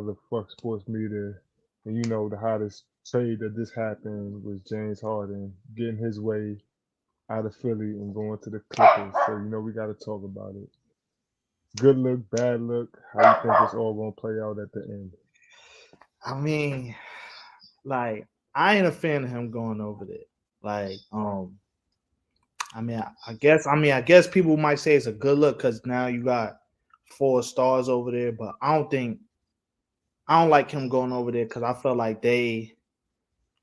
the Fox Sports Media, and the hottest trade that just happened was James Harden getting his way out of Philly and going to the Clippers. So we got to talk about it. Good look, bad look. How you think it's all gonna play out at the end? I mean, like, I ain't a fan of him going over there. Like, I guess people might say it's a good look because now you got 4 stars over there, but I don't like him going over there because I felt like they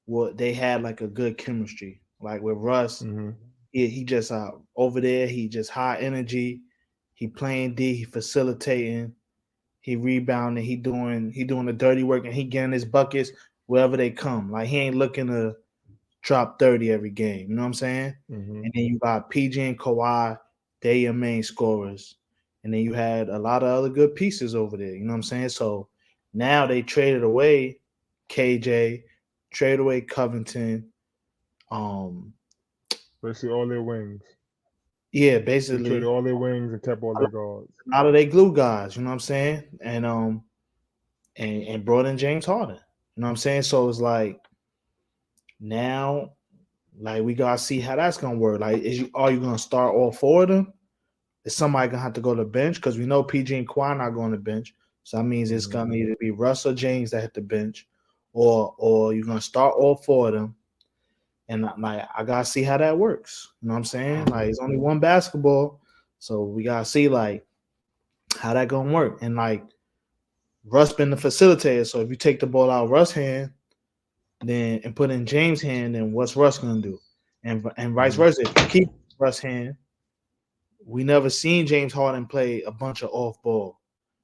had like a good chemistry. Like with Russ, Hmm. he just over there, he just high energy. He playing D, he facilitating, he rebounding, he doing the dirty work, and he getting his buckets wherever they come. Like he ain't looking to drop 30 every game. You know what I'm saying? Hmm. And then you got PG and Kawhi, they your main scorers. And then you had a lot of other good pieces over there. You know what I'm saying? So now they traded away KJ, traded away Covington. Um, Basically, all their wings. yeah, They traded basically all their wings and kept all their guards. a lot of they glue guys. You know what I'm saying? And brought in James Harden. You know what I'm saying? So it's like now, like we gotta see how that's gonna work. Like, are you gonna start all 4 of them? Is somebody gonna have to go to the bench? Because we know PG and Kawhi not going to the bench. So that means it's Hmm. gonna either be Russ or James that hit the bench, or you're gonna start all 4 of them. And like I gotta see how that works. You know what I'm saying? Like Hmm. it's only one basketball, so we gotta see like how that gonna work. And like Russ been the facilitator, so if you take the ball out of Russ' hand, then and put in James' hand, then what's Russ gonna do? And vice Hmm. versa. If you keep Russ' hand, we never seen James Harden play a bunch of off ball.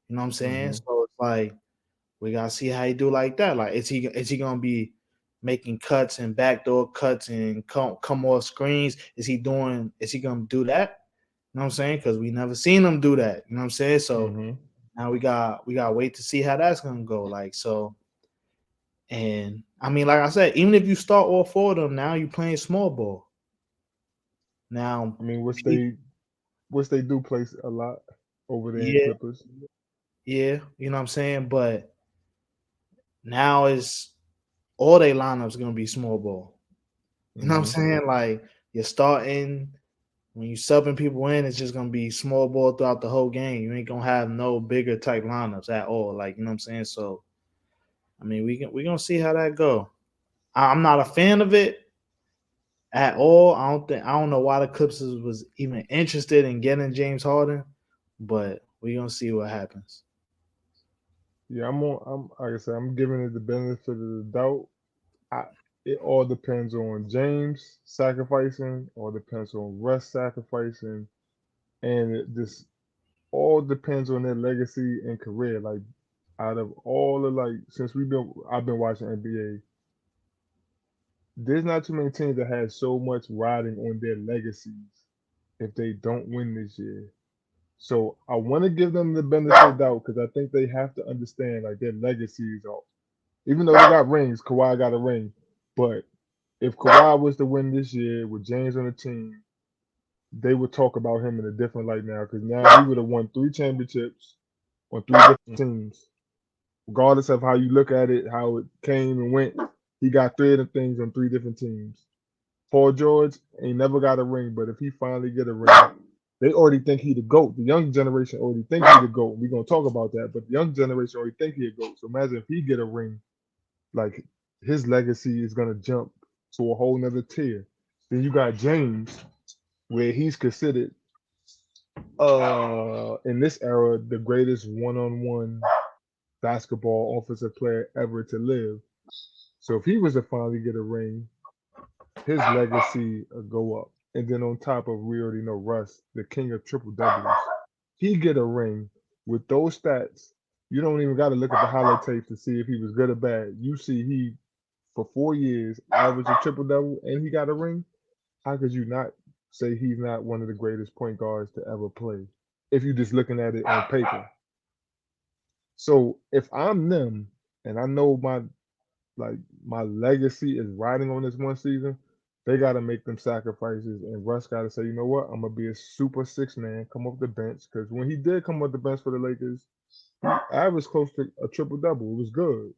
You know what I'm saying? Hmm. So it's like we gotta see how he do like that. Like is he gonna be making cuts and backdoor cuts and come off screens? Is he gonna do that? You know what I'm saying? Because we never seen him do that. You know what I'm saying? So Hmm. now we got to wait to see how that's gonna go. Like so, and I mean, like I said, even if you start all 4 of them, now you playing small ball. Now, I mean, which they do place a lot over there in yeah, Clippers. yeah, you know what I'm saying. But now is all they lineups gonna be small ball. You know what I'm Hmm. saying? Like you're starting when you subbing people in, it's just gonna be small ball throughout the whole game. You ain't gonna have no bigger type lineups at all. Like you know what I'm saying. So I mean, we gonna see how that go. I'm not a fan of it at all. I don't know why the Clippers was even interested in getting James Harden, but we gonna see what happens. Yeah, I'm like I said, I'm giving it the benefit of the doubt. I, it all depends on James sacrificing, or depends on Russ sacrificing, and it just all depends on their legacy and career. Like out of all the since I've been watching NBA, there's not too many teams that have so much riding on their legacies if they don't win this year. So I want to give them the benefit of the doubt because I think they have to understand like their legacies are. Even though they got rings, Kawhi got a ring, but if Kawhi was to win this year with James on the team, they would talk about him in a different light now because now he would have won 3 championships on 3 different teams. Regardless of how you look at it, how it came and went, he got 3 of the things on 3 different teams. Paul George ain't never got a ring, but if he finally get a ring, they already think he the GOAT. The young generation already think he the GOAT. We're gonna talk about that, but the young generation already think he a GOAT. So imagine if he get a ring, like his legacy is gonna jump to a whole nother tier. Then you got James, where he's considered in this era the greatest one-on-one basketball offensive player ever to live. So if he was to finally get a ring, his legacy will go up. And then on top of, we already know Russ, the king of triple doubles. He get a ring with those stats. You don't even got to look at the highlight tape to see if he was good or bad. You see he for 4 years averaged a triple double and he got a ring. How could you not say he's not one of the greatest point guards to ever play? If you're just looking at it on paper. So if I'm them and I know like my legacy is riding on this one season, they got to make them sacrifices. And Russ got to say, you know what, I'm gonna be a super six man, come off the bench. Because when he did come off the bench for the Lakers, He averaged close to a triple double. It was good,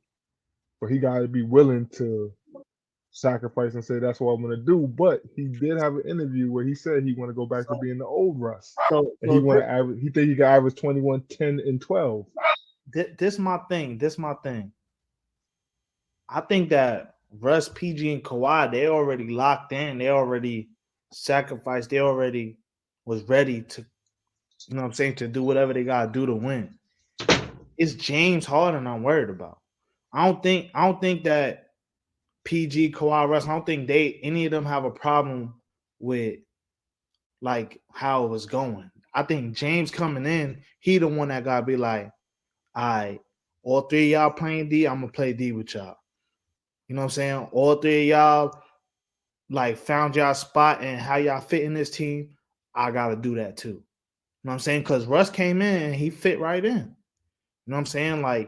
but he got to be willing to sacrifice and say that's what I'm gonna do. But he did have an interview where he said he want to go back to So being the old Russ, so and he so want to average. He think he can average 21, 10, and 12. this my thing. This my thing. I think that Russ, PG, and Kawhi, they already locked in. They already sacrificed. They already was ready to, you know what I'm saying, to do whatever they gotta do to win. It's James Harden I'm worried about. I don't think that PG, Kawhi, Russ, I don't think they any of them have a problem with like how it was going. I think James coming in, he the one that gotta be like, all right, all three of y'all playing D, I'm gonna play D with y'all. You know what I'm saying? All three of y'all like found y'all spot and how y'all fit in this team. I gotta do that too. You know what I'm saying? Because Russ came in and he fit right in. You know what I'm saying? But Like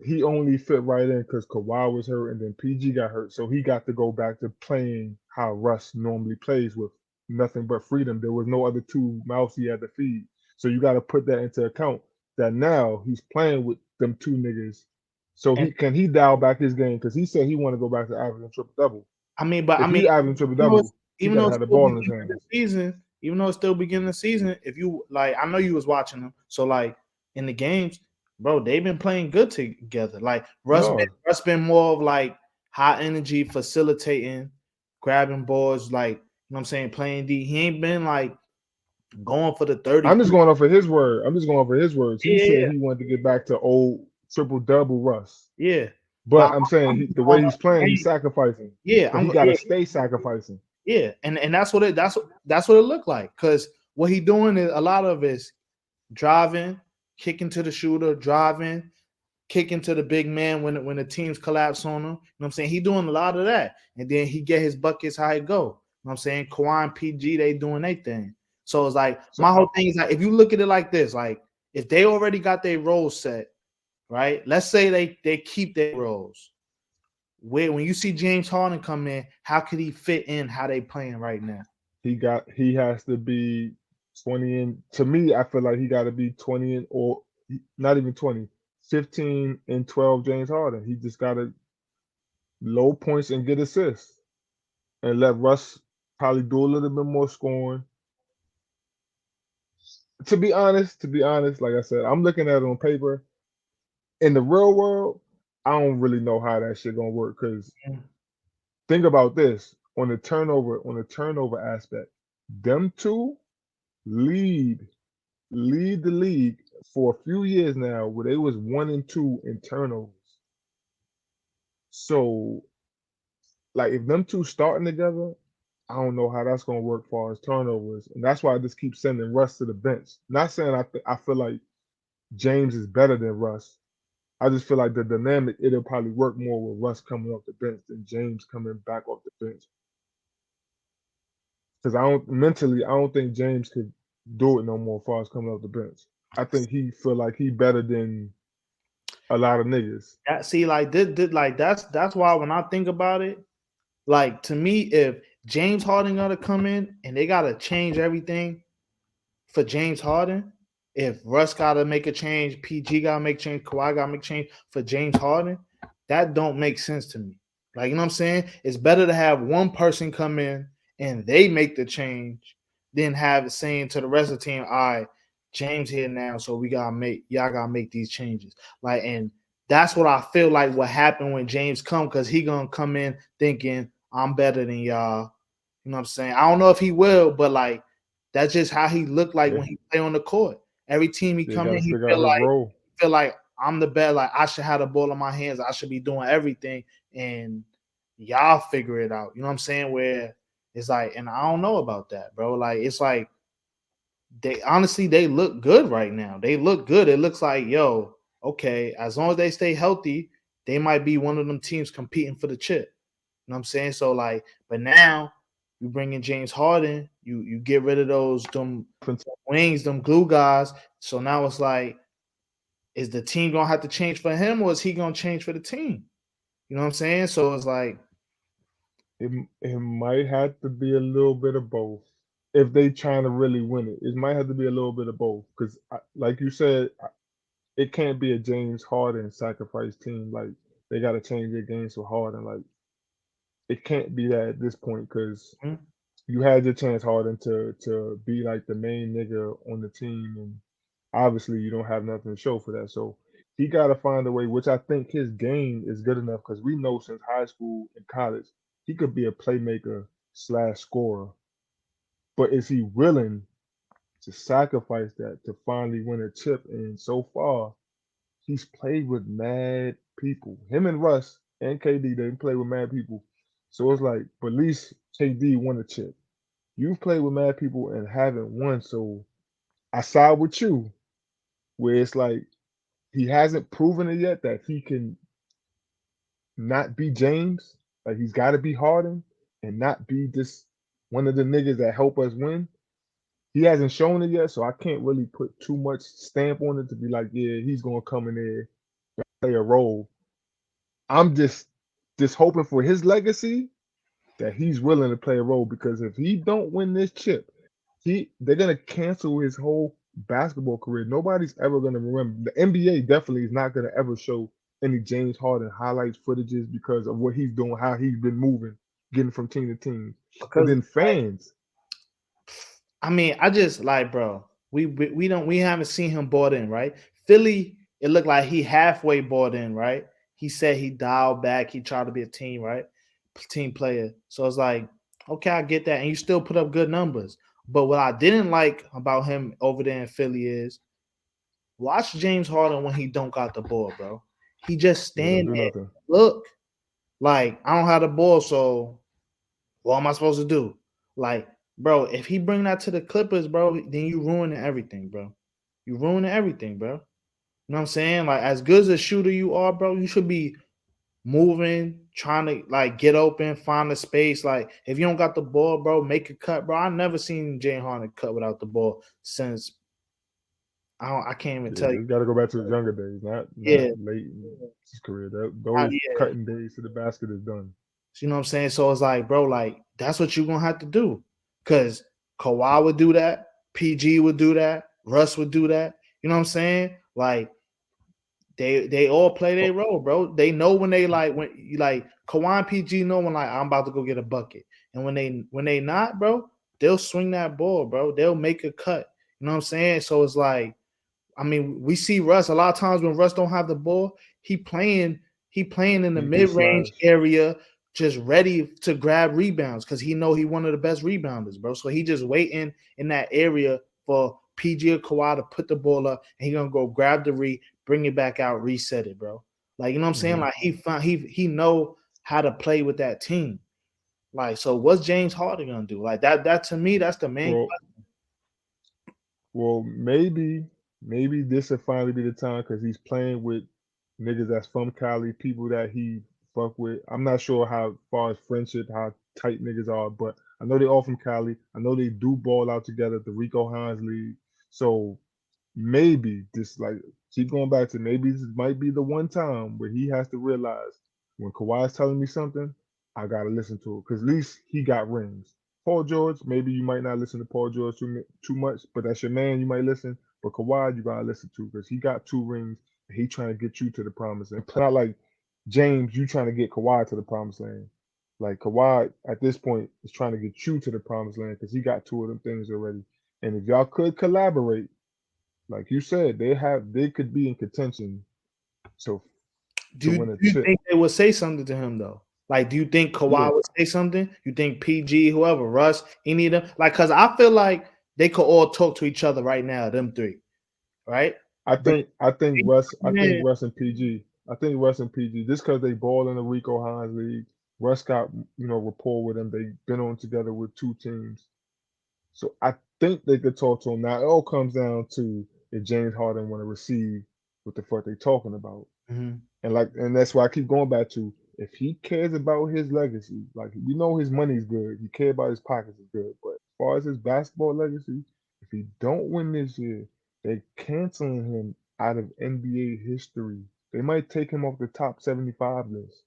he only fit right in because Kawhi was hurt and then PG got hurt, so he got to go back to playing how Russ normally plays with nothing but freedom. There was no other two mouths he had to feed, so you got to put that into account. That now he's playing with them two niggas, so and he dial back his game because he said he want to go back to averaging triple double. I mean, but I If mean, he averaging triple even though it's double, he even got though to it's have the still ball in his beginning of the hands. season, even though it's still beginning of the season, if you like, I know you was watching them, so like in the games, bro, they've been playing good together. Like No, Russ been more of like high energy, facilitating, grabbing balls, like you know what I'm saying, playing D. He ain't been like going for the 30 I'm just points. going off of his word. I'm just going off of his words. He said Yeah, he wanted to get back to old triple double Russ. yeah. But But I'm saying I'm just the way going he's off the playing, he's game. sacrificing. Yeah, But he got to yeah, stay sacrificing. yeah, and that's what it looked like. Because what he doing is a lot of is driving, kicking to the shooter, driving, kicking to the big man when the teams collapse on him. You know what I'm saying? He doing a lot of that. And then he get his buckets how it go. You know what I'm saying? Kawhi and PG, they doing their thing. So it's like So my whole thing is like if you look at it like this, like if they already got their roles set, right? Let's say they keep their roles. Where when you see James Harden come in, how could he fit in how they playing right now? he has to be 20 and to me, I feel like he got to be 20 and or not even 20, 15 and 12 James Harden. He just got to low points and get assists and let Russ probably do a little bit more scoring. To be honest, like I said, I'm looking at it on paper. In the real world, I don't really know how that shit gonna work because think about this on the turnover aspect. Them two lead lead the league for a few years now where they was 1 and 2 in turnovers. So like if them two starting together, I don't know how that's gonna work for as turnovers, and that's why I just keep sending Russ to the bench. Not saying I feel like James is better than Russ. I just feel like the dynamic it'll probably work more with Russ coming off the bench than James coming back off the bench. Because I don't think James could do it no more as far as coming off the bench. I think he feel like he better than a lot of niggas. That see, like like that's why when I think about it, like to me, if James Harden gotta come in and they gotta change everything for James Harden, if Russ gotta make a change, PG gotta make change, Kawhi gotta make change for James Harden, that don't make sense to me. Like you know what I'm saying? It's better to have one person come in and they make the change than have it saying to the rest of the team, all right, James here now, so we gotta make y'all gotta make these changes. Like and that's what I feel like what happened when James come because he gonna come in thinking I'm better than y'all. You know what I'm saying? I don't know if he will, but like that's just how he looked like Yeah, when he play on the court. Every team he he come got in, to he figure out his role. feel like I'm the best. Like I should have the ball in my hands. I should be doing everything, and y'all figure it out. You know what I'm saying? Where it's like, and I don't know about that, bro. Like it's like they honestly they look good right now. They look good. It looks like yo, okay, as long as they stay healthy, they might be one of them teams competing for the chip. You know what I'm saying? So like, but now you bring in James Harden, you get rid of those them wings, them glue guys. So now it's like, is the team gonna have to change for him, or is he gonna change for the team? You know what I'm saying? So it's like, It might have to be a little bit of both if they trying to really win it. It might have to be a little bit of both because, like you said, it can't be a James Harden sacrifice team. Like they got to change their games for Harden. Like it can't be that at this point because Mhm. you had your chance, Harden, to be like the main nigga on the team, and obviously you don't have nothing to show for that. So he got to find a way, which I think his game is good enough because we know since high school and college he could be a playmaker slash scorer. But is he willing to sacrifice that to finally win a chip? And so far, he's played with mad people. Him and Russ and KD, they play with mad people. So it's like, but at least KD won a chip. You've played with mad people and haven't won. So I side with you, where it's like he hasn't proven it yet that he can not be James. Like he's got to be Harden and not be just one of the niggas that help us win. He hasn't shown it yet, so I can't really put too much stamp on it to be like, yeah, he's gonna come in there play a role. I'm just hoping for his legacy that he's willing to play a role because if he don't win this chip, they're gonna cancel his whole basketball career. Nobody's ever gonna remember. The NBA definitely is not gonna ever show any James Harden highlights footages because of what he's doing, how he's been moving, getting from team to team. And Because then fans, I mean, I just like, bro. We haven't seen him bought in, right? Philly, it looked like he halfway bought in, right? He said he dialed back. He tried to be a team, right? Team player. So it's like, okay, I get that, and you still put up good numbers. But what I didn't like about him over there in Philly is watch James Harden when he don't got the ball, bro. He just they don't stand do there, nothing. look like I don't have the ball, so what am I supposed to do? Like, bro, if he bring that to the Clippers, bro, then you ruining everything, bro. You ruining everything, bro. You know what I'm saying? Like, as good as a shooter you are, bro, you should be moving, trying to like get open, find a space. Like, if you don't got the ball, bro, make a cut, bro. I never seen Jay Harden cut without the ball since I can't even Yeah, tell you. he's got to go back to his younger days, not Yeah, late in his career. Those yeah. cutting days to the basket is done. You know what I'm saying? So it's like, bro, like that's what you're gonna have to do. Cause Kawhi would do that, PG would do that, Russ would do that. You know what I'm saying? Like they all play their Oh, role, bro. They know when they when you like Kawhi and PG know when like I'm about to go get a bucket. And when they not, bro, they'll swing that ball, bro. They'll make a cut. You know what I'm saying? So it's like I mean, we see Russ a lot of times when Russ don't have the ball, he playing in the he mid range slides. area, just ready to grab rebounds because he know he one of the best rebounders, bro. So he just waiting in that area for PG or Kawhi to put the ball up, and he gonna go grab the bring it back out, reset it, bro. Like you know what I'm saying? Hmm. Like he know how to play with that team. Like so, what's James Harden gonna do? Like that to me, that's the main. Well, well, maybe this will finally be the time because he's playing with niggas that's from Cali, people that he fuck with. I'm not sure how far as friendship, how tight niggas are, but I know they all from Cali. I know they do ball out together at the Rico Hines League. So maybe this like keep going back to maybe this might be the one time where he has to realize when Kawhi's telling me something, I gotta listen to it because at least he got rings. Paul George, maybe you might not listen to Paul George too much, but that's your man. You might listen, but Kawhi, you gotta listen to because he got two rings and he trying to get you to the promised land. Not like James, you trying to get Kawhi to the promised land. Like Kawhi at this point is trying to get you to the promised land because he got two of them things already. And if y'all could collaborate, like you said, they could be in contention to Do win a you chip. think they would say something to him though? Like, do you think Yeah, Kawhi would say something? You think PG, whoever, Russ, any of them? Like, cause I feel like they could all talk to each other right now, them three, right? But I think man, Russ and PG. I think Russ and PG just because they ball in the Rico Hines league. Russ got rapport with them. They've been on together with two teams, so I think they could talk to him. Now it all comes down to if James Harden want to receive what the fuck they talking about. mhm. And that's why I keep going back to if he cares about his legacy, like we know his money's good, he care about his pockets is good, but as far as his basketball legacy, if he don't win this year, they canceling him out of NBA history. They might take him off the top 75 list.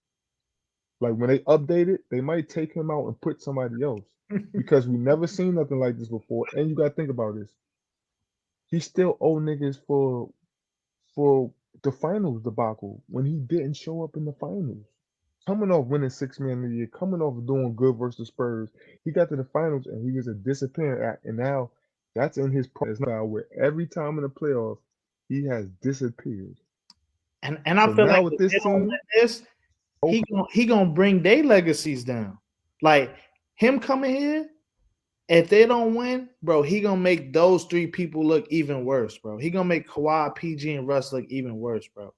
Like when they update it, they might take him out and put somebody else because we never seen nothing like this before. And you gotta think about this. He still owe niggas for for the finals debacle when he didn't show up in the finals. Coming off winning 6 man of the year, coming off doing good versus the Spurs, he got to the finals and he was a disappearing act. And now that's in his style where every time in the playoffs he has disappeared. And I So feel now like with if this they don't team, win this, he gonna bring their legacies down. Like him coming here, if they don't win, bro, he gonna make those three people look even worse, bro. He gonna make Kawhi, PG, and Russ look even worse, bro.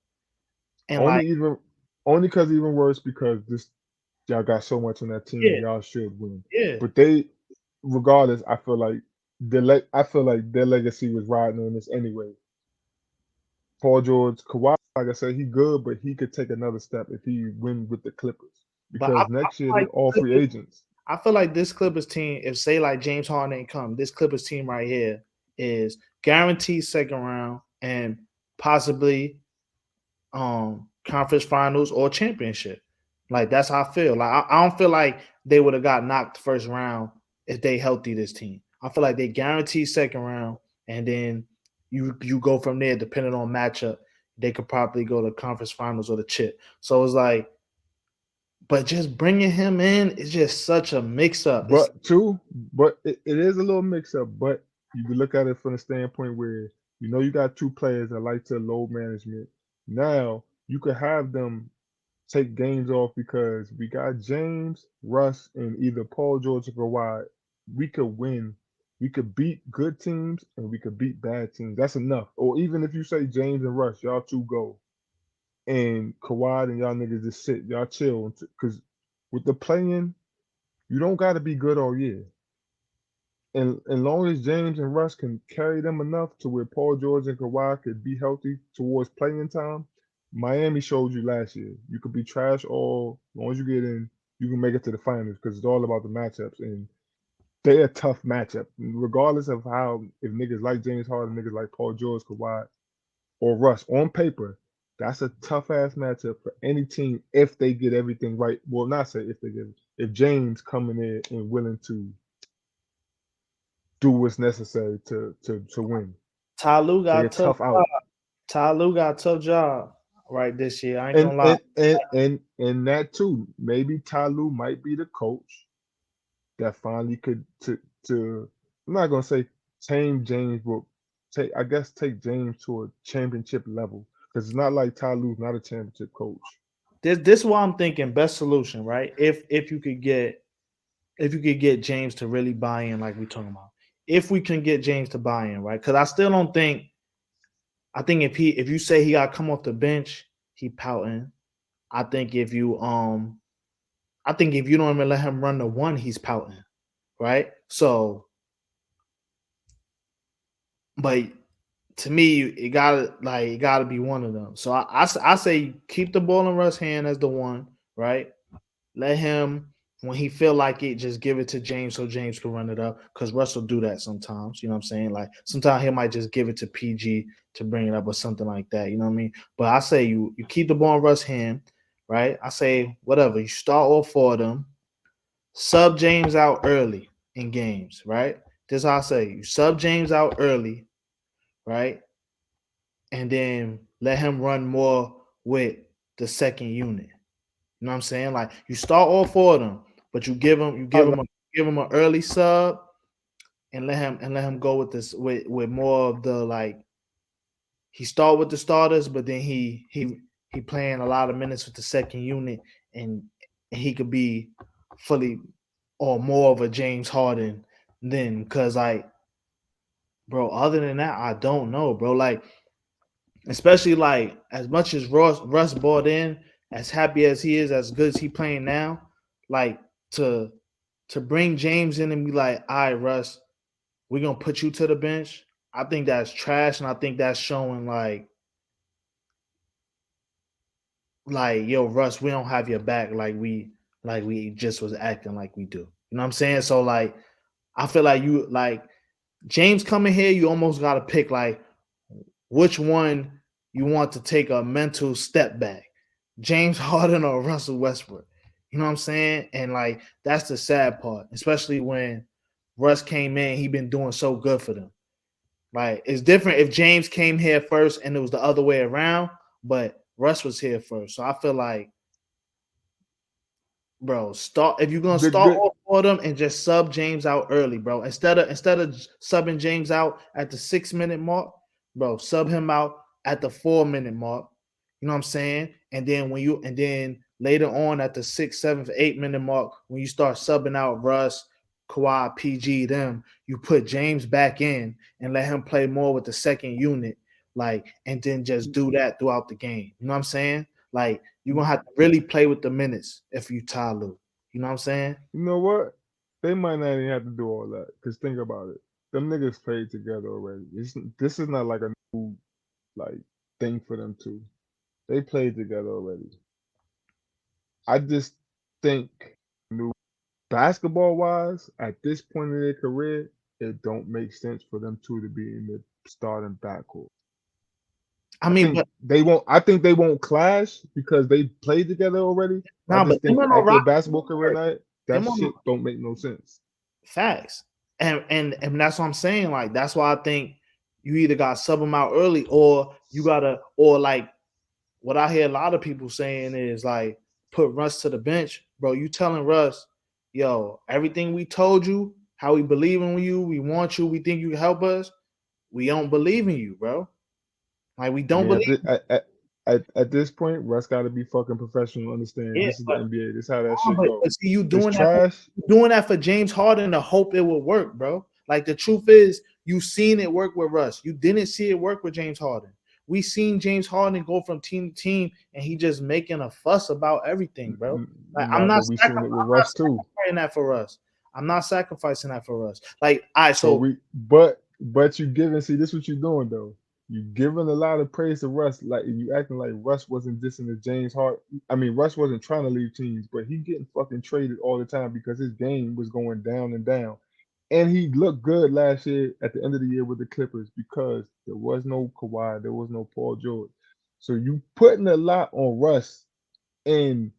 And like, only even only because even worse because this y'all got so much on that team, yeah, y'all should win. yeah. But they, regardless, I feel like their legacy was riding on this anyway. Paul George, Kawhi, like I said, he good, but he could take another step if he win with the Clippers But I because next feel year they like all free agents. I feel like this Clippers team, if say like James Harden ain't come, this Clippers team right here is guaranteed second round and possibly conference finals or championship. Like that's how I feel. Like I don't feel like they would have got knocked first round if they healthy this team. I feel like they guaranteed second round, and then you go from there depending on matchup. They could probably go to conference finals or the chip. So it's like, but just bringing him in is just such a mix up. It's It is a little mix up, but you can look at it from the standpoint where you got two players that like to load management. Now you could have them take games off because we got James, Russ, and either Paul George or Kawhi. We could win. We could beat good teams and we could beat bad teams. That's enough. Or even if you say James and Russ, y'all two go, and Kawhi and y'all niggas just sit, y'all chill. Because with the playing, you don't got to be good all year. And as long as James and Russ can carry them enough to where Paul George and Kawhi could be healthy towards playing time, Miami showed you last year. You could be trash all as long as you get in, you can make it to the finals because it's all about the matchups. And they're a tough matchup. Regardless of how if niggas like James Harden, niggas like Paul George, Kawhi, or Russ on paper, that's a tough ass matchup for any team if they get everything right. Well, not say if they get if James coming in and willing to do what's necessary to win. Ty Lue They got a a tough tough out. job. Ty Lue got a tough job right this year. I ain't And gonna lie. and and and that too. Maybe Ty Lue might be the coach that finally could to I'm not gonna say tame James, but take James to a championship level. Because it's not like Ty Lue's not a championship coach. This is what I'm thinking. Best solution, right? If you could get James to really buy in, like we talking about. If we can get James to buy in, right? Because I still don't think. I think if you say he got to come off the bench, he pouting. I think if you I think if you don't even let him run the one, he's pouting, right? So, but to me, it gotta be one of them. So I say keep the ball in Russ' hand as the one, right? Let him when he feel like it, just give it to James so James can run it up. Because Russ will do that sometimes. You know what I'm saying? Like sometimes he might just give it to PG to bring it up or something like that. You know what I mean? But I say you keep the ball in Russ' hand, right? I say whatever. You start all four of them. Sub James out early in games, right? This is how I say you sub James out early, right? And then let him run more with the second unit. You know what I'm saying? Like you start all four of them, but I like give him an early sub and let him go with this with more of the like he start with the starters, but then he playing a lot of minutes with the second unit and he could be fully or more of a James Harden then because like bro, other than that, I don't know, bro. Like especially like as much as Russ bought in, as happy as he is, as good as he playing now, like to to bring James in and be like, all right, Russ, we're gonna put you to the bench. I think that's trash, and I think that's showing like yo, Russ, we don't have your back like we just was acting like we do. You know what I'm saying? So like I feel like you like James coming here, you almost gotta pick like which one you want to take a mental step back, James Harden or Russell Westbrook. You know what I'm saying? And like that's the sad part, especially when Russ came in, he been doing so good for them. Right? It's different if James came here first and it was the other way around, but Russ was here first. So I feel like, bro, start if you're gonna The start good, off for them and just sub James out early, bro. Instead of subbing James out at the 6 minute mark, bro, sub him out at the 4 minute mark. You know what I'm saying? And then later on at the 6, 7, 8 minute mark, when you start subbing out Russ, Kawhi, PG, them, you put James back in and let him play more with the second unit, like, and then just do that throughout the game. You know what I'm saying? Like, you're gonna have to really play with the minutes if you Ty Lue. You know what I'm saying? you know what? They might not even have to do all that. Cause think about it. Them niggas played together already. This is not like a new like thing for them too. They played together already. I just think new basketball wise, at this point in their career, it don't make sense for them two to be in the starting backcourt. I mean, but I think they won't clash because they played together already. I nah, but just them think on a at their rock basketball career night, that them on shit don't make no sense. facts. And that's what I'm saying. Like, that's why I think you either got to sub them out early or you gotta, or like what I hear a lot of people saying is like put Russ to the bench, bro. You telling Russ, yo, everything we told you, how we believe in you, we want you, we think you can help us, we don't believe in you, bro. Like, we I don't mean, believe. at this point, Russ got to be fucking professional. Understand? Yeah, This is the NBA. This is how that shit but go. see, you It's trash. doing that for James Harden to hope it will work, bro. Like, the truth is, you seen it work with Russ. You didn't see it work with James Harden. We seen James Harden go from team to team, and he just making a fuss about everything, bro. Like, Nah, but we seen it with Russ too. sacrificing that for us. I'm not sacrificing that for us. Like, I But so but you giving see this what you doing though. You giving a lot of praise to Russ, like you acting like Russ wasn't dissing to James Hart. I mean, Russ wasn't trying to leave teams, but he getting fucking traded all the time because his game was going down and down. And he looked good last year at the end of the year with the Clippers because there was no Kawhi, there was no Paul George. So you putting a lot on Russ, and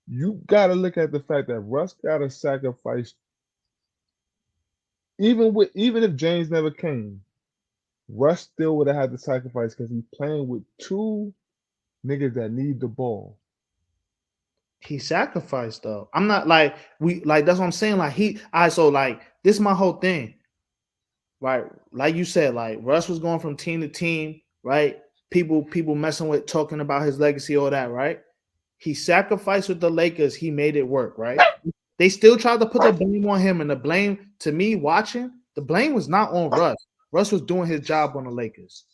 you gotta look at the fact that Russ gotta sacrifice even if James never came. Russ still would have had to sacrifice because he's playing with two niggas that need the ball. he sacrificed though. I'm not like we like that's what I'm saying. Like I so like this is my whole thing. Right, like you said, like Russ was going from team to team, right? People messing with talking about his legacy, all that, right? He sacrificed with the Lakers, he made it work, right? They still tried to put the blame on him, and the blame to me watching, the blame was not on Russ. Russ was doing his job on the Lakers.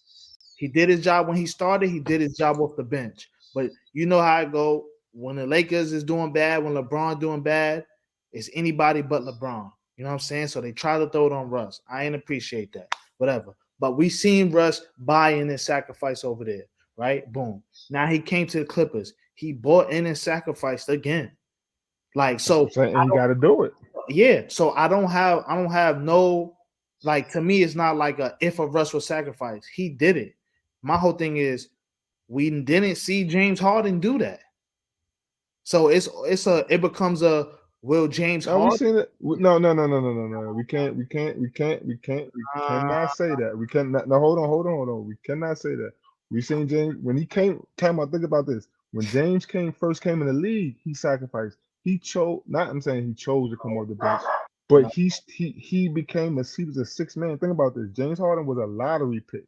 He did his job when he started, he did his job off the bench. But you know how it go when the Lakers is doing bad, when LeBron doing bad, it's anybody but LeBron. You know what I'm saying? So they try to throw it on Russ. I ain't appreciate that. Whatever. But we seen Russ buy in and sacrifice over there, right? Boom. Now he came to the Clippers. He bought in and sacrificed again. Like, That's what so I'm saying. And he got to do it. yeah. So I don't have no, like, to me, it's not like a if a Russ was sacrificed. He did it. My whole thing is we didn't see James Harden do that. So it becomes a will James Now we Harden seen it. No. We cannot say that. We cannot. No, hold on. We cannot say that. We seen James when he came. Time out. Think about this. When James first came in the league, he sacrificed. He chose. Not I'm saying he chose to come off the bench, but no, he became he was a six man. Think about this. James Harden was a lottery pick.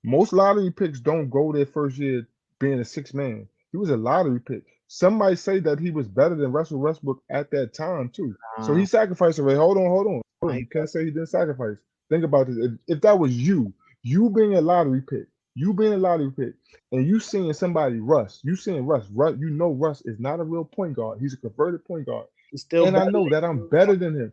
Most lottery picks don't go their first year being a six man. He was a lottery pick. Some might say that he was better than Russell Westbrook at that time too. So he nah, sacrificed already. Hold on. I You can't say he didn't sacrifice. Think about this. If that was you being a lottery pick, and you seeing somebody you seeing Russ, you know Russ is not a real point guard. He's a converted point guard. he's still And I better know that I'm than better than him.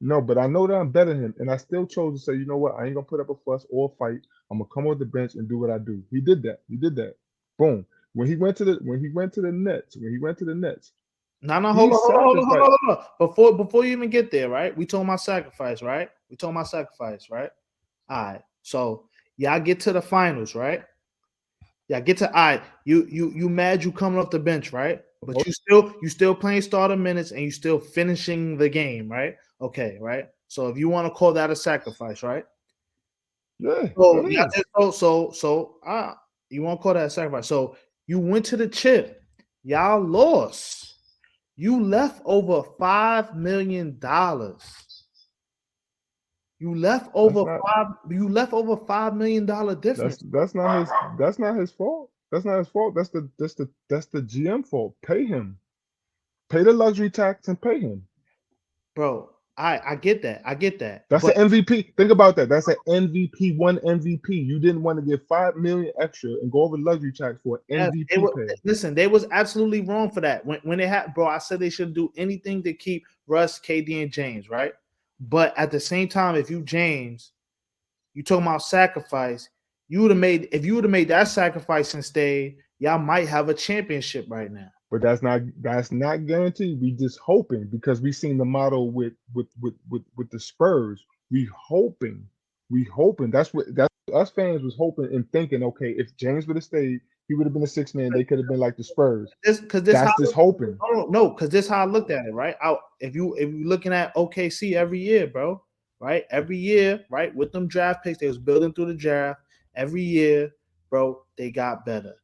No, but I know that I'm better than him, and I still chose to say, you know what? I ain't gonna put up a fuss or a fight. I'm gonna come off the bench and do what I do. He did that. He did that. Boom. When he went to the Nets, No, no, he sacrificed. hold on. Before you even get there, right? We talking about sacrifice, right? We talking about sacrifice, right? All right. So y'all get to the finals, right? Yeah, get to all right. You mad you coming off the bench, right? But you still playing starter minutes and you still finishing the game, right? Okay, right. So if you want to call that a sacrifice, right? Yeah, So it y'all is. just you want to call that a sacrifice? So you went to the chip, y'all lost. You left over $5 million. You left That's over not five. You left over $5 million difference. that's not his fault. That's not his fault. That's the GM fault. Pay him. Pay the luxury tax and pay him. Bro, I get that. I get that. That's an But MVP. Think about that. That's an MVP, one MVP. You didn't want to give 5 million extra and go over luxury tax for an yeah, they MVP were pay. listen. They was absolutely wrong for that. When they had, bro, I said they should do anything to keep Russ, KD, and James, right? But at the same time, if you James, you talking about sacrifice, you would have made if you would have made that sacrifice and stayed, y'all might have a championship right now. But that's not guaranteed. We just hoping because we seen the model with the Spurs. We hoping. That's us fans was hoping and thinking. Okay, if James would have stayed, he would have been a six man. They could have been like the Spurs. This because this how That's just hoping. no, because this how I looked at it, right? If you looking at OKC every year, bro, right? Every year, right, with them draft picks, they was building through the draft. Every year, bro, they got better.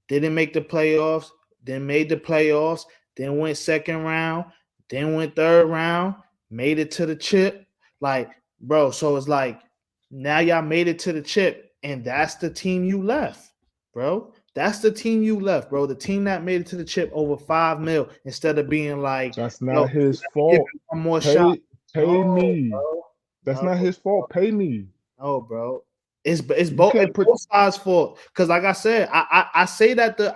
Didn't make the playoffs, then made the playoffs, then went second round, then went third round, made it to the chip. Like, bro, so it's like now y'all made it to the chip, and that's the team you left, bro. That's the team you left, bro. The team that made it to the chip over 5 mil instead of being like, That's yo, not we his gotta give fault. him one more shot. Pay No, pay me. bro. That's No, not his fault. Pay me. no, bro. It's You both can't it's put both sides fault. Because like I said, I say that the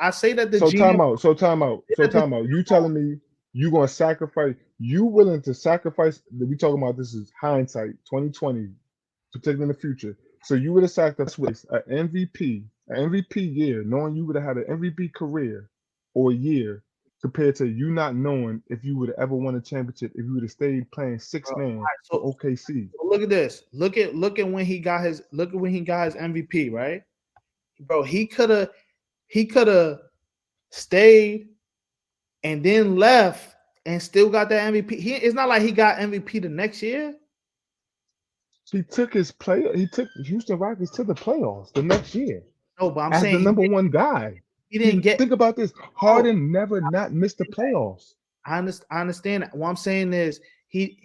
so GM time out. So time out. So that the time out. You telling me you gonna sacrifice? You willing to sacrifice? We talking about this is hindsight, 2020, protecting the future. So you would have sacrificed an MVP year, knowing you would have had an MVP career or a year, compared to you not knowing if you would have ever won a championship if you would have stayed playing bro. six All man right, for so OKC. look at this. Look at when he got his MVP, right? Bro, he could have stayed and then left and still got that MVP. It's not like he got MVP the next year. He took Houston Rockets to the playoffs the next year No, but I'm as the saying number one guy. he didn't get Think about this. no, Harden never not missed the playoffs. I understand that. What I'm saying is he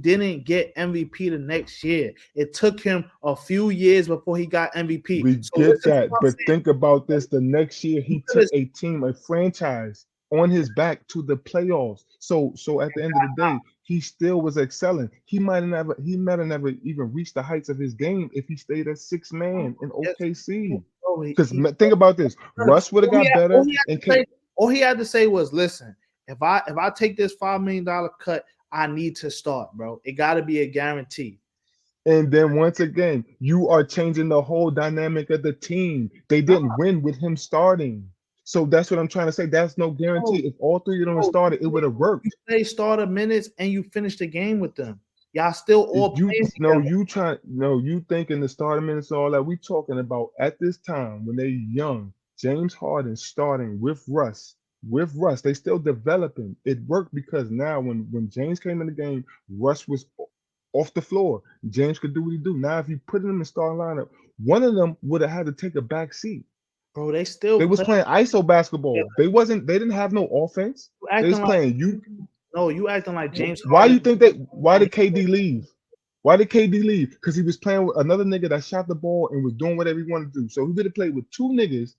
didn't get MVP the next year. It took him a few years before he got MVP. We So get listen to that, what I'm but saying. think about this. The next year, He he could took have a team, a franchise, on his back to the playoffs. So at the end of the day, he still was excelling. He might have never even reached the heights of his game if he stayed at six man in yes, OKC. bro, Because think about this, Russ would have got all better, he had and to say, all he had to say was, "Listen, if I take this $5 million cut, I need to start, bro. It got to be a guarantee." and then once again, you are changing the whole dynamic of the team. They No, didn't win with him starting. So that's what I'm trying to say. That's no guarantee. no, If all three of them had no. started, it would have You worked. play starter minutes and you finish the game with them. Y'all still all You playing no, together. you trying no, you thinking the starting minutes and all that. We talking about at this time when they young, James Harden starting with Russ. They still developing. It worked because now when James came in the game, Russ was off the floor. James could do what he do. Now if you put him in the starting lineup, one of them would have had to take a back seat. Bro, they still They was play playing ISO together. basketball. They didn't have no offense. You They was acting like playing you. no, you acting like James Why Harden. you think that? Why did KD leave? Why did KD leave? Because he was playing with another nigga that shot the ball and was doing whatever he wanted to do. So he would have played with two niggas.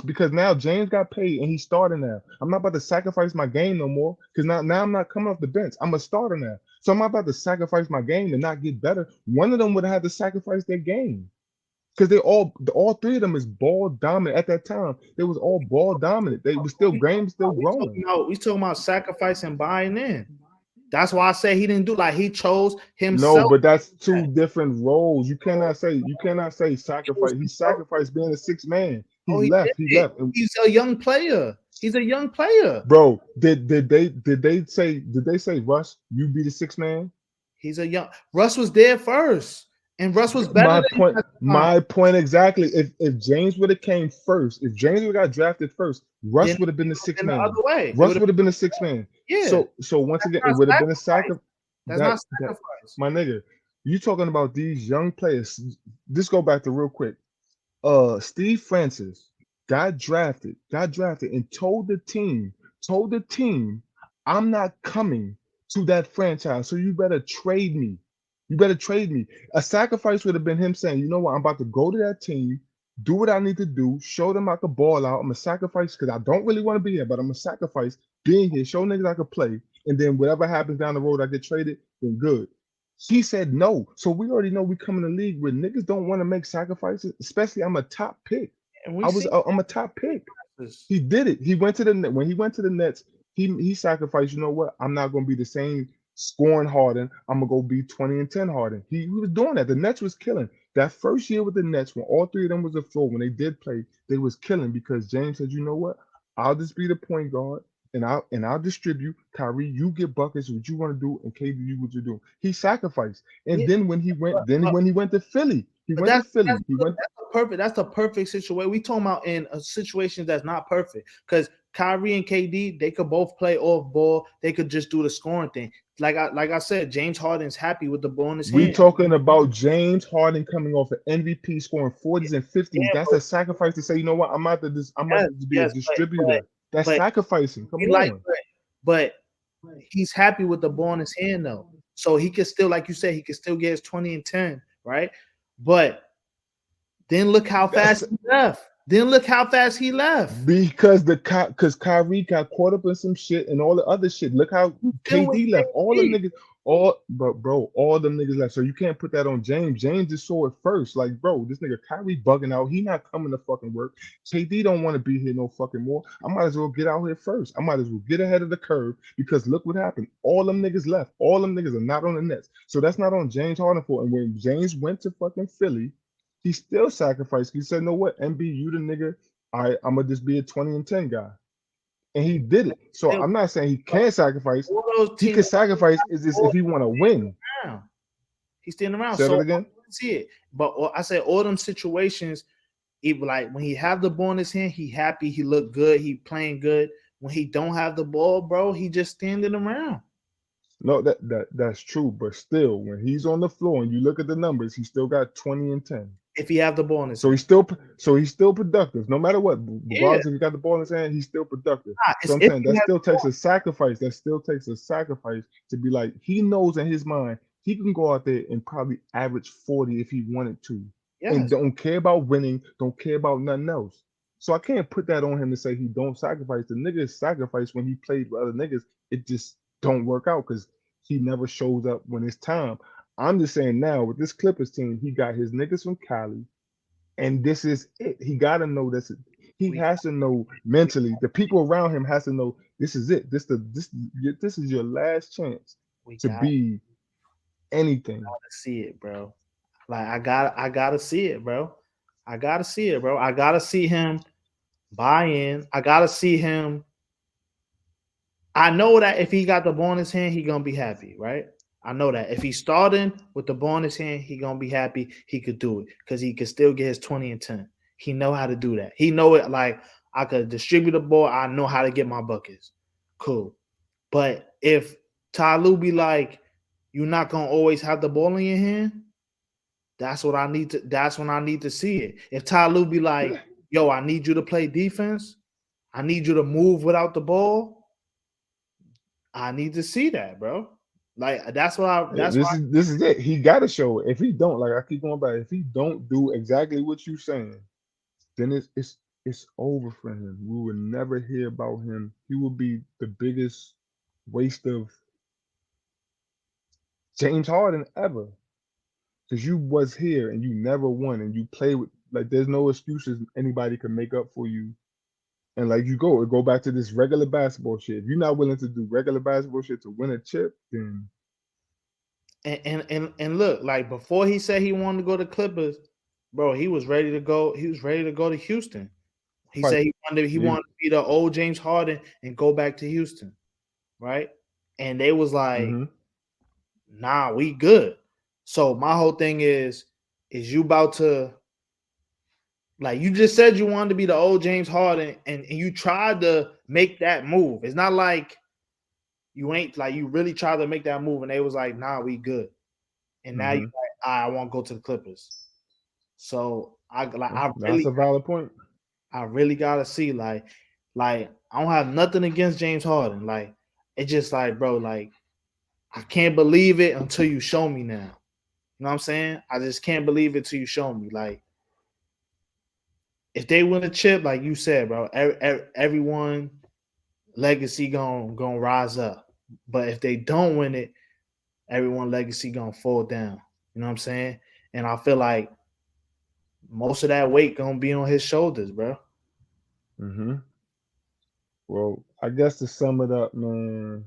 Because now James got paid and he's starting now. I'm not about to sacrifice my game no more. Because now I'm not coming off the bench. I'm a starter now. So I'm not about to sacrifice my game and not get better. One of them would have had to sacrifice their game. Because all three of them is ball dominant at that time. They was all ball dominant. They was still game still growing. We talking about sacrifice and buying in. That's why I say he didn't do like he chose No, himself. but that's two different roles. You cannot say sacrifice. He sacrificed being a six man. He Oh, he did left. He it. left. And He's a young player. He's a young player. bro, did they say Russ, you be the six man? He's a young Russ was there first, and Russ was better My than him point, at the time. my point exactly. If James would have came first, if James would have got drafted first, Then Russ would have been the it would six have been the man. other way. It would Russ have would have been the six man. yeah. So once again, it Not would have been a sacrifice. sacrifice. That's That not that sacrifice. my nigga. You talking about these young players. This go back to real quick. Steve Francis got drafted and told the team, I'm not coming to that franchise, so you better trade me. You better trade me. A sacrifice would have been him saying, you know what, I'm about to go to that team, do what I need to do, show them I could ball out. I'm a sacrifice because I don't really want to be here, but I'm a sacrifice being here, show niggas I could play, and then whatever happens down the road, I get traded, then good. He said no. So we already know we come in the league where niggas don't want to make sacrifices, especially I'm a top pick. And we see I'm a top pick. this. He did it. He went to the when he went to the Nets, he sacrificed, you know what? I'm not gonna be the same scoring Harden. I'm gonna go be 20 and 10 Harden. He was doing that. The Nets was killing. That first year with the Nets, when all three of them was the floor, when they did play, they was killing because James said, you know what? I'll just be the point guard and I'll distribute. Kyrie, you get buckets, what you want to do, and KD, you what you do. He sacrificed. And Yeah, then when he went, but, when he went to Philly, he but went to that's Philly. He good. went That's the perfect situation. We talking about in a situation that's not perfect because Kyrie and KD they could both play off ball. They could just do the scoring thing. Like I said, James Harden's happy with the ball in his we hand. talking about James Harden coming off an MVP scoring 40s and 50s. Yeah, That's a sacrifice to say, you know what, I'm about yes, to be a yes, but distributor. That's but sacrificing. Come we like, on. but he's happy with the ball in his hand though, so he can still, like you said, he can still get his 20 and 10, right? But then look how fast That's he left. Then look how fast he left. because Kyrie got caught up in some shit and all the other shit. Look how He's still with KD left. All them KD. niggas, all them niggas left. So you can't put that on James. James just saw it first. Like, bro, this nigga Kyrie bugging out. He not coming to fucking work. KD don't want to be here no fucking more. I might as well get out here first. I might as well get ahead of the curve because look what happened. All them niggas left. All them niggas are not on the Nets. So that's not on James Harden for. And when James went to fucking Philly, he still sacrificed. He said, "No what, MB, you the nigga. I'm gonna just be a 20 and 10 guy," and he did it. So Still, I'm not saying he can't sacrifice. all those He teams can sacrifice is this if he want to win. around. He's standing around. Say that So again. I see it. But I said all them situations, even like when he have the ball in his hand, he happy, he look good, he playing good. When he don't have the ball, bro, he just standing around. No, that's true. But still, when he's on the floor and you look at the numbers, he still got 20 and 10. If he have the ball in his So hand. he's still productive. No matter what, Yeah. regardless if he got the ball in his hand, he's still productive. So It's I'm if saying he that has still the takes ball. a sacrifice. That still takes a sacrifice to be like he knows in his mind he can go out there and probably average 40 if he wanted to, and Yes. don't care about winning, don't care about nothing else. So I can't put that on him to say he don't sacrifice. The nigga sacrifice when he played with other niggas. It just don't work out because he never shows up when it's time. I'm just saying now with this Clippers team, he got his niggas from Cali and this is it. He got to know this. He We has to know we, mentally. The people around him has to know this is it. This is your last chance we to gotta be anything. see it, bro. Like I gotta see it, bro. I gotta see it, bro. I gotta see him buy in. I gotta see him. I know that if he got the ball in his hand, he gonna be happy, right? I know that if he's starting with the ball in his hand, he gonna be happy. He could do it because he could still get his 20 and 10. He know how to do that. He know it. Like I could distribute the ball. I know how to get my buckets. Cool. But if Ty Lue be like, you're not gonna always have the ball in your hand, that's what I need to. That's when I need to see it. If Ty Lue be like, yo, I need you to play defense. I need you to move without the ball. I need to see that, bro. Like that's what I. That's why. This is it. He got to show it. If he don't, like I keep going back, if he don't do exactly what you saying, then it's over for him. We will never hear about him. He will be the biggest waste of James Harden ever. Because you was here and you never won and you play with like there's no excuses anybody can make up for you. And like you go back to this regular basketball shit. If you're not willing to do regular basketball shit to win a chip, then And look, like before he said he wanted to go to Clippers, bro, he was ready to go. He was ready to go to Houston. He fight. said he wanted to be the old James Harden and go back to Houston, right? And they was like, Mm-hmm. nah, we good. So my whole thing is you about to like you just said you wanted to be the old James Harden and you tried to make that move. It's not like you ain't like you really tried to make that move and they was like, nah, we good. and now you're Mm-hmm. like, I want to go to the Clippers. So That's a valid point. I really gotta see like I don't have nothing against James Harden. Like it's just like, bro, like I can't believe it until you show me now. You know what I'm saying? I just can't believe it till you show me. Like if they win a chip, like you said, bro, everyone legacy gonna rise up. But if they don't win it, everyone legacy gonna fall down. You know what I'm saying? And I feel like most of that weight gonna be on his shoulders, bro. Mm-hmm. Well, I guess to sum it up, man,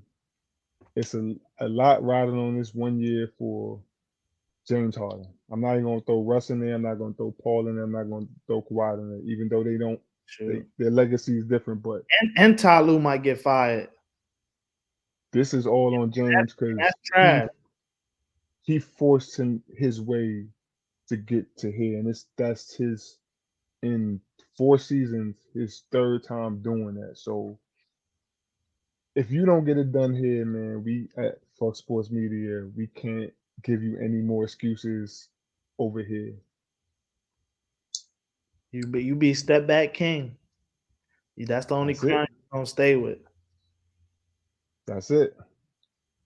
it's a lot riding on this 1 year for James Harden. I'm not even gonna throw Russ in there. I'm not gonna throw Paul in there. I'm not gonna throw Kawhi in there, even though they don't. True. Their legacy is different, but And Ty Lue might get fired. this is all on James That's because trash. he forced his way to get to here, and that's his in 4 seasons, his third time doing that. So if you don't get it done here, man, we at Fox Sports Media, we can't give you any more excuses over here. You be step back king. That's the only That's it. crown you're gonna stay with. That's it.